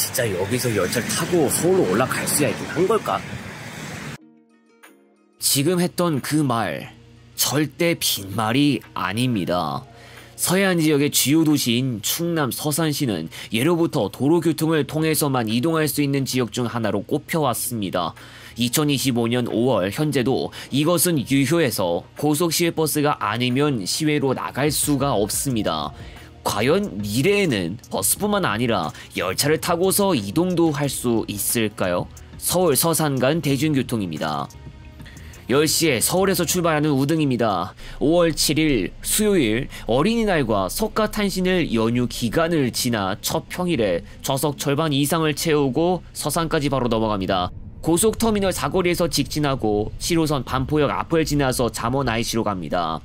진짜 여기서 열차를 타고 서울로 올라갈 수야 있긴 한 걸까? 지금 했던 그 말 절대 빈말이 아닙니다. 서해안 지역의 주요 도시인 충남 서산시는 예로부터 도로교통을 통해서만 이동할 수 있는 지역 중 하나로 꼽혀왔습니다. 2025년 5월 현재도 이것은 유효해서 고속시외버스가 아니면 시외로 나갈 수가 없습니다. 과연 미래에는 버스뿐만 아니라 열차를 타고서 이동도 할 수 있을까요? 서울 서산 간 대중교통입니다. 10시에 서울에서 출발하는 우등입니다. 5월 7일 수요일 어린이날과 석가탄신일 연휴 기간을 지나 첫 평일에 좌석 절반 이상을 채우고 서산까지 바로 넘어갑니다. 고속터미널 사거리에서 직진하고 7호선 반포역 앞을 지나서 잠원 IC로 갑니다.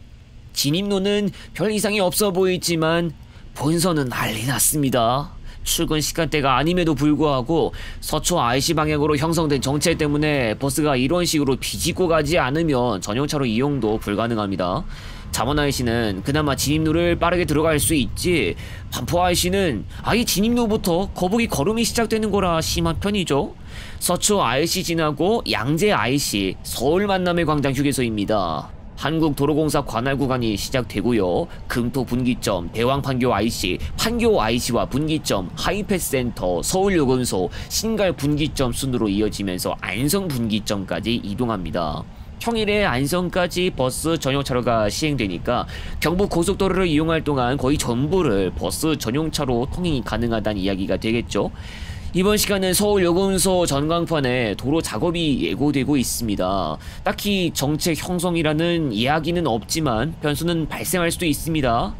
진입로는 별 이상이 없어 보이지만 본선은 난리 났습니다. 출근 시간대가 아님에도 불구하고 서초 IC 방향으로 형성된 정체 때문에 버스가 이런 식으로 비집고 가지 않으면 전용차로 이용도 불가능합니다. 잠원 IC는 그나마 진입로를 빠르게 들어갈 수 있지 반포 IC는 아예 진입로부터 거북이 걸음이 시작되는 거라 심한 편이죠. 서초 IC 지나고 양재 IC 서울 만남의 광장 휴게소입니다. 한국도로공사 관할 구간이 시작되고요. 금토 분기점, 대왕 판교 IC, 판교 IC와 분기점, 하이패스 센터, 서울요금소, 신갈 분기점 순으로 이어지면서 안성 분기점까지 이동합니다. 평일에 안성까지 버스 전용차로가 시행되니까 경부 고속도로를 이용할 동안 거의 전부를 버스 전용차로 통행이 가능하다는 이야기가 되겠죠. 이번 시간은 서울요금소 전광판에 도로 작업이 예고되고 있습니다. 딱히 정책 형성이라는 이야기는 없지만 변수는 발생할 수도 있습니다.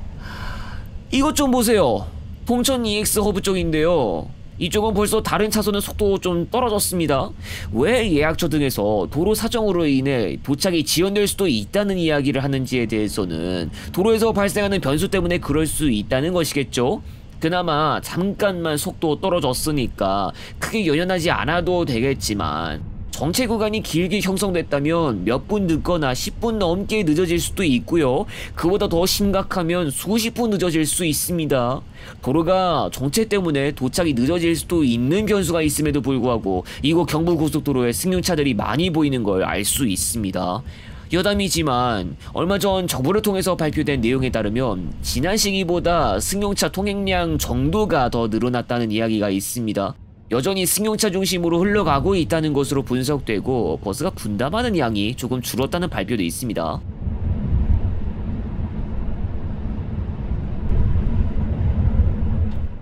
이것 좀 보세요. 동천 EX 허브 쪽인데요. 이쪽은 벌써 다른 차선의 속도 좀 떨어졌습니다. 왜 예약처 등에서 도로 사정으로 인해 도착이 지연될 수도 있다는 이야기를 하는지에 대해서는 도로에서 발생하는 변수 때문에 그럴 수 있다는 것이겠죠. 그나마 잠깐만 속도 떨어졌으니까 크게 연연하지 않아도 되겠지만 정체 구간이 길게 형성됐다면 몇 분 늦거나 10분 넘게 늦어질 수도 있고요. 그보다 더 심각하면 수십 분 늦어질 수 있습니다. 도로가 정체 때문에 도착이 늦어질 수도 있는 변수가 있음에도 불구하고 이곳 경부고속도로에 승용차들이 많이 보이는 걸 알 수 있습니다. 여담이지만 얼마 전 정부를 통해서 발표된 내용에 따르면 지난 시기보다 승용차 통행량 정도가 더 늘어났다는 이야기가 있습니다. 여전히 승용차 중심으로 흘러가고 있다는 것으로 분석되고 버스가 분담하는 양이 조금 줄었다는 발표도 있습니다.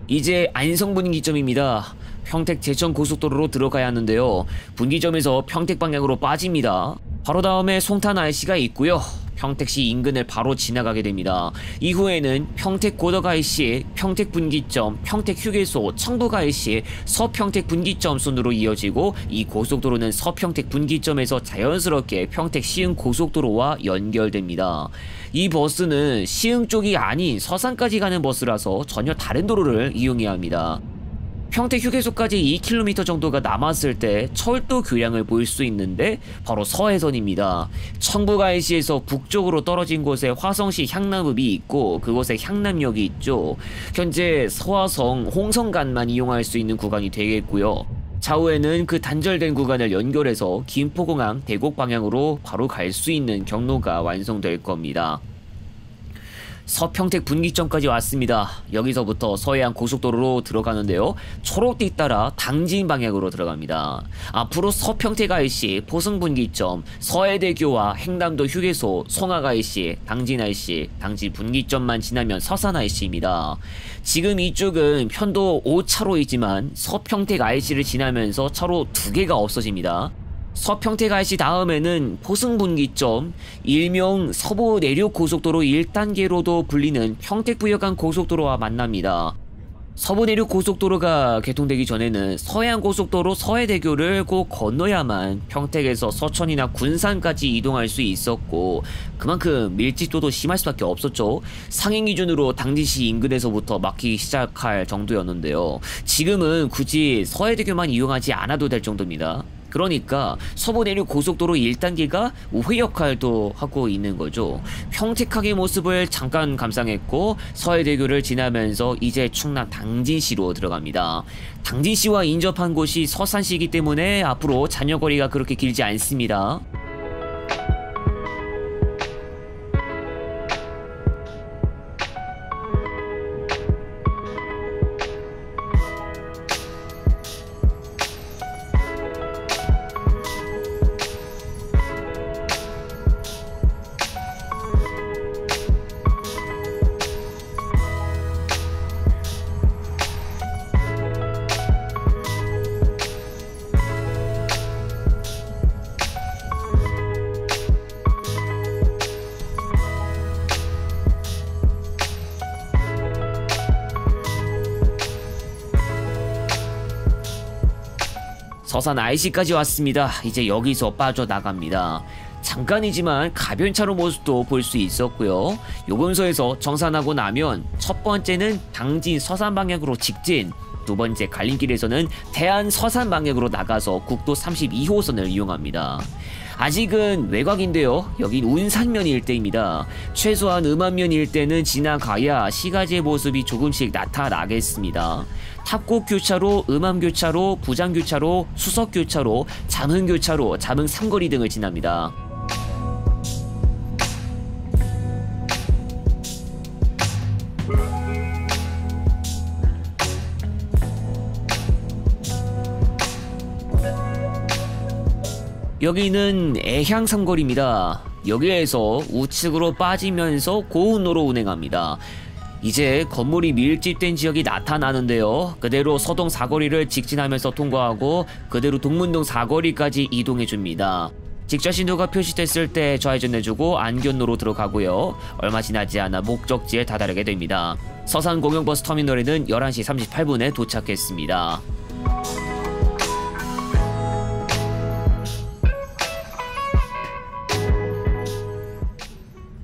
이제 안성 분기점입니다. 평택 제천 고속도로로 들어가야 하는데요. 분기점에서 평택 방향으로 빠집니다. 바로 다음에 송탄 IC가 있고요. 평택시 인근을 바로 지나가게 됩니다. 이후에는 평택 고덕 IC, 평택 분기점, 평택 휴게소, 청북 IC, 서평택 분기점 순으로 이어지고 이 고속도로는 서평택 분기점에서 자연스럽게 평택 시흥 고속도로와 연결됩니다. 이 버스는 시흥 쪽이 아닌 서산까지 가는 버스라서 전혀 다른 도로를 이용해야 합니다. 평택 휴게소까지 2km 정도가 남았을 때 철도 교량을 볼 수 있는데 바로 서해선입니다. 청북 IC에서 북쪽으로 떨어진 곳에 화성시 향남읍이 있고 그곳에 향남역이 있죠. 현재 서화성, 홍성간만 이용할 수 있는 구간이 되겠고요. 차후에는 그 단절된 구간을 연결해서 김포공항, 대곡 방향으로 바로 갈 수 있는 경로가 완성될 겁니다. 서평택 분기점까지 왔습니다. 여기서부터 서해안 고속도로로 들어가는데요. 초록띠 따라 당진 방향으로 들어갑니다. 앞으로 서평택 IC, 포승 분기점, 서해대교와 행남도 휴게소, 송악 IC, 당진 IC, 당진 분기점만 지나면 서산 IC입니다. 지금 이쪽은 편도 5차로이지만 서평택 IC를 지나면서 차로 2개가 없어집니다. 서평택 IC 다음에는 포승분기점, 일명 서부내륙고속도로 1단계로도 불리는 평택부여간 고속도로와 만납니다. 서부내륙고속도로가 개통되기 전에는 서해안고속도로 서해대교를 꼭 건너야만 평택에서 서천이나 군산까지 이동할 수 있었고 그만큼 밀집도도 심할 수밖에 없었죠. 상행 기준으로 당진시 인근에서부터 막히기 시작할 정도였는데요. 지금은 굳이 서해대교만 이용하지 않아도 될 정도입니다. 그러니까 서부 내륙 고속도로 1단계가 우회 역할도 하고 있는 거죠. 평택항의 모습을 잠깐 감상했고 서해대교를 지나면서 이제 충남 당진시로 들어갑니다. 당진시와 인접한 곳이 서산시이기 때문에 앞으로 잔여거리가 그렇게 길지 않습니다. 서산 IC까지 왔습니다. 이제 여기서 빠져나갑니다. 잠깐이지만 가변차로 모습도 볼 수 있었고요. 요금소에서 정산하고 나면 첫 번째는 당진 서산 방향으로 직진, 두 번째 갈림길에서는 대안 서산 방향으로 나가서 국도 32호선을 이용합니다. 아직은 외곽인데요. 여긴 운산면 일대입니다. 최소한 음암면 일대는 지나가야 시가지의 모습이 조금씩 나타나겠습니다. 탑곡교차로, 음암교차로, 부장교차로, 수석교차로, 잠흥교차로, 잠흥 삼거리 등을 지납니다. 여기는 애향 삼거리입니다. 여기에서 우측으로 빠지면서 고운로로 운행합니다. 이제 건물이 밀집된 지역이 나타나는데요. 그대로 서동 사거리를 직진하면서 통과하고 그대로 동문동 사거리까지 이동해줍니다. 직접 신호가 표시됐을 때 좌회전해주고 안견로로 들어가고요. 얼마 지나지 않아 목적지에 다다르게 됩니다. 서산 공영버스 터미널에는 11시 38분에 도착했습니다.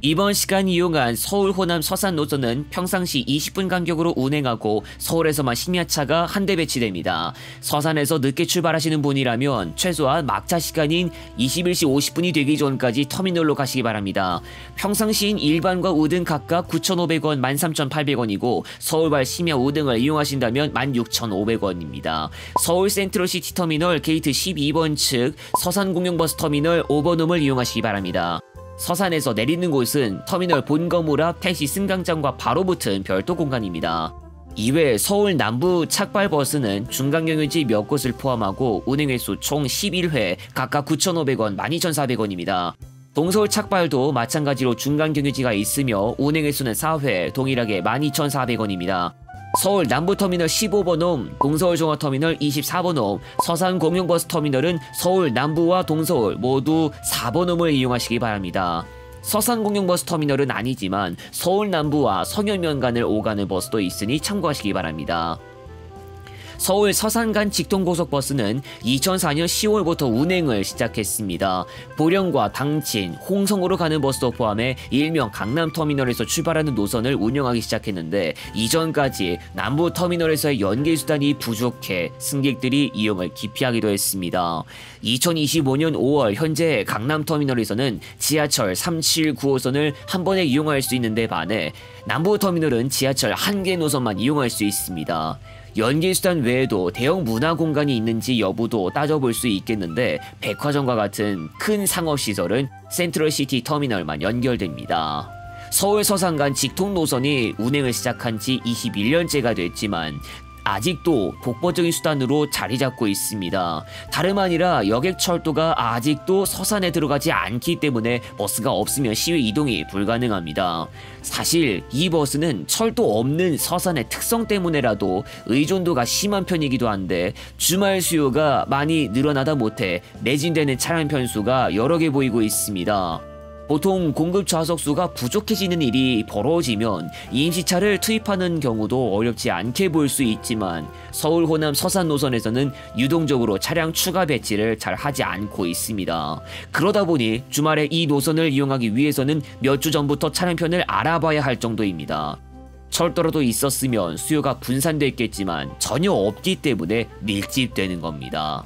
이번 시간 이용한 서울 호남 서산 노선은 평상시 20분 간격으로 운행하고 서울에서만 심야차가 한 대 배치됩니다. 서산에서 늦게 출발하시는 분이라면 최소한 막차 시간인 21시 50분이 되기 전까지 터미널로 가시기 바랍니다. 평상시인 일반과 우등 각각 9,500원, 13,800원이고 서울발 심야 우등을 이용하신다면 16,500원입니다. 서울 센트럴시티 터미널 게이트 12번 측 서산공영버스 터미널 5번홈을 이용하시기 바랍니다. 서산에서 내리는 곳은 터미널 본 건물 앞 택시 승강장과 바로 붙은 별도 공간입니다. 이외 서울 남부 착발버스는 중간경유지 몇 곳을 포함하고 운행횟수 총 11회 각각 9,500원, 12,400원입니다. 동서울 착발도 마찬가지로 중간경유지가 있으며 운행횟수는 4회 동일하게 12,400원입니다. 서울 남부터미널 15번홈, 동서울 종합터미널 24번홈, 서산 공영버스 터미널은 서울 남부와 동서울 모두 4번홈을 이용하시기 바랍니다. 서산 공영버스 터미널은 아니지만 서울 남부와 성현면 간을 오가는 버스도 있으니 참고하시기 바랍니다. 서울 서산 간 직통고속버스는 2004년 10월부터 운행을 시작했습니다. 보령과 당진, 홍성으로 가는 버스도 포함해 일명 강남터미널에서 출발하는 노선을 운영하기 시작했는데 이전까지 남부터미널에서의 연계수단이 부족해 승객들이 이용을 기피하기도 했습니다. 2025년 5월 현재 강남터미널에서는 지하철 379호선을 한 번에 이용할 수 있는데 반해 남부터미널은 지하철 한 개 노선만 이용할 수 있습니다. 연계수단 외에도 대형 문화공간이 있는지 여부도 따져볼 수 있겠는데 백화점과 같은 큰 상업시설은 센트럴시티 터미널만 연결됩니다. 서울 서산 간 직통 노선이 운행을 시작한 지 21년째가 됐지만 아직도 독보적인 수단으로 자리 잡고 있습니다. 다름 아니라 여객철도가 아직도 서산에 들어가지 않기 때문에 버스가 없으면 시외 이동이 불가능합니다. 사실 이 버스는 철도 없는 서산의 특성 때문에라도 의존도가 심한 편이기도 한데 주말 수요가 많이 늘어나다 못해 매진되는 차량 편수가 여러 개 보이고 있습니다. 보통 공급 좌석수가 부족해지는 일이 벌어지면 임시차를 투입하는 경우도 어렵지 않게 볼 수 있지만 서울 호남 서산 노선에서는 유동적으로 차량 추가 배치를 잘 하지 않고 있습니다. 그러다 보니 주말에 이 노선을 이용하기 위해서는 몇 주 전부터 차량편을 알아봐야 할 정도입니다. 철도라도 있었으면 수요가 분산됐겠지만 전혀 없기 때문에 밀집되는 겁니다.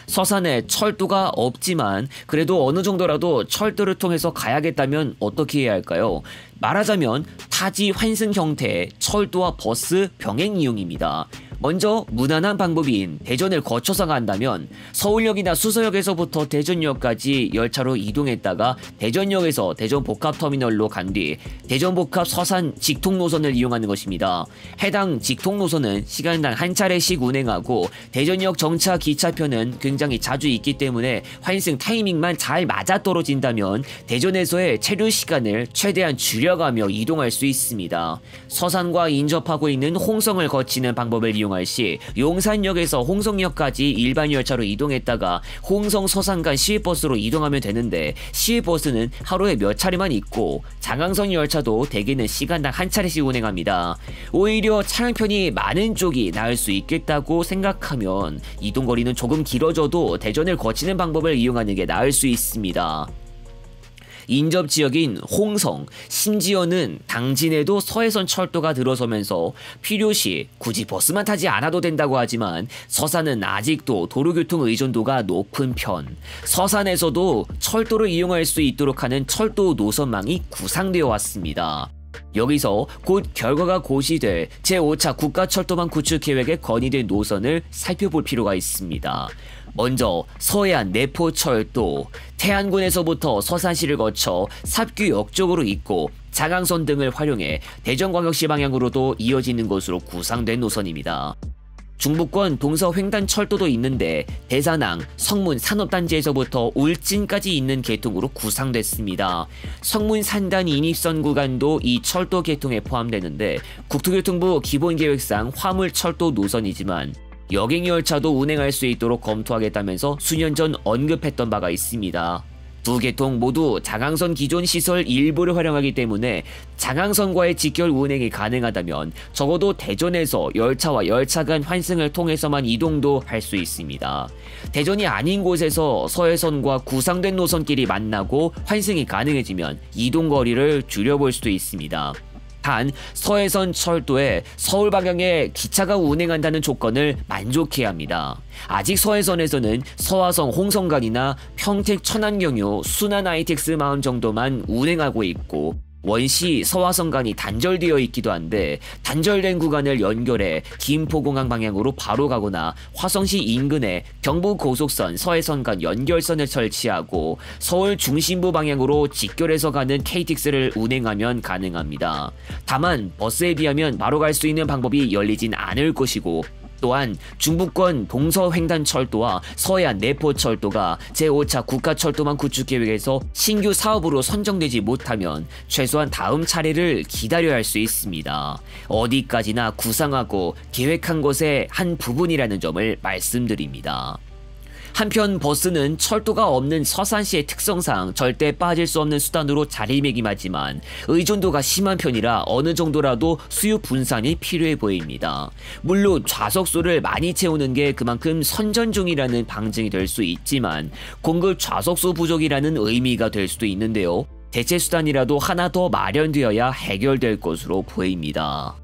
서산에 철도가 없지만 그래도 어느 정도라도 철도를 통해서 가야겠다면 어떻게 해야 할까요? 말하자면 타지 환승 형태의 철도와 버스 병행 이용입니다. 먼저 무난한 방법인 대전을 거쳐서 간다면 서울역이나 수서역에서부터 대전역까지 열차로 이동했다가 대전역에서 대전복합터미널로 간 뒤 대전복합 서산 직통노선을 이용하는 것입니다. 해당 직통노선은 시간당 한 차례씩 운행하고 대전역 정차 기차편은 굉장히 자주 있기 때문에 환승 타이밍만 잘 맞아떨어진다면 대전에서의 체류 시간을 최대한 줄여가며 이동할 수 있습니다. 서산과 인접하고 있는 홍성을 거치는 방법을 이용할 시 용산역에서 홍성역까지 일반 열차로 이동했다가 홍성 서산 간 시외버스로 이동하면 되는데 시외버스는 하루에 몇 차례만 있고 장항선 열차도 대개는 시간당 한 차례씩 운행합니다. 오히려 차량편이 많은 쪽이 나을 수 있겠다고 생각하면 이동거리는 조금 길어져도 대전을 거치는 방법을 이용하는 게 나을 수 있습니다. 인접지역인 홍성, 심지어는 당진에도 서해선 철도가 들어서면서 필요시 굳이 버스만 타지 않아도 된다고 하지만 서산은 아직도 도로교통 의존도가 높은 편. 서산에서도 철도를 이용할 수 있도록 하는 철도 노선망이 구상되어 왔습니다. 여기서 곧 결과가 고시될 제5차 국가철도망 구축 계획에 건의된 노선을 살펴볼 필요가 있습니다. 먼저 서해안 내포철도, 태안군에서부터 서산시를 거쳐 삽교역 쪽으로 있고 장항선 등을 활용해 대전광역시 방향으로도 이어지는 것으로 구상된 노선입니다. 중부권 동서횡단철도도 있는데 대산항, 성문 산업단지에서부터 울진까지 있는 계통으로 구상됐습니다. 성문 산단 인입선 구간도 이 철도 계통에 포함되는데 국토교통부 기본계획상 화물철도 노선이지만 여객열차도 운행할 수 있도록 검토하겠다면서 수년 전 언급했던 바가 있습니다. 두 계통 모두 장항선 기존 시설 일부를 활용하기 때문에 장항선과의 직결 운행이 가능하다면 적어도 대전에서 열차와 열차 간 환승을 통해서만 이동도 할 수 있습니다. 대전이 아닌 곳에서 서해선과 구상된 노선끼리 만나고 환승이 가능해지면 이동거리를 줄여볼 수도 있습니다. 단 서해선 철도에 서울 방향에 기차가 운행한다는 조건을 만족해야 합니다. 아직 서해선에서는 서화성 홍성간이나 평택 천안경유 순안 ITX 마음 정도만 운행하고 있고 원시 서화성간이 단절되어 있기도 한데 단절된 구간을 연결해 김포공항 방향으로 바로 가거나 화성시 인근에 경부고속선 서해선간 연결선을 설치하고 서울 중심부 방향으로 직결해서 가는 KTX를 운행하면 가능합니다. 다만 버스에 비하면 바로 갈 수 있는 방법이 열리진 않을 것이고 또한 중부권 동서횡단철도와 서해안 내포철도가 제5차 국가철도망 구축계획에서 신규 사업으로 선정되지 못하면 최소한 다음 차례를 기다려야 할 수 있습니다. 어디까지나 구상하고 계획한 것의 한 부분이라는 점을 말씀드립니다. 한편 버스는 철도가 없는 서산시의 특성상 절대 빠질 수 없는 수단으로 자리매김하지만 의존도가 심한 편이라 어느 정도라도 수요 분산이 필요해 보입니다. 물론 좌석수를 많이 채우는 게 그만큼 선전 중이라는 방증이 될 수 있지만 공급 좌석수 부족이라는 의미가 될 수도 있는데요. 대체 수단이라도 하나 더 마련되어야 해결될 것으로 보입니다.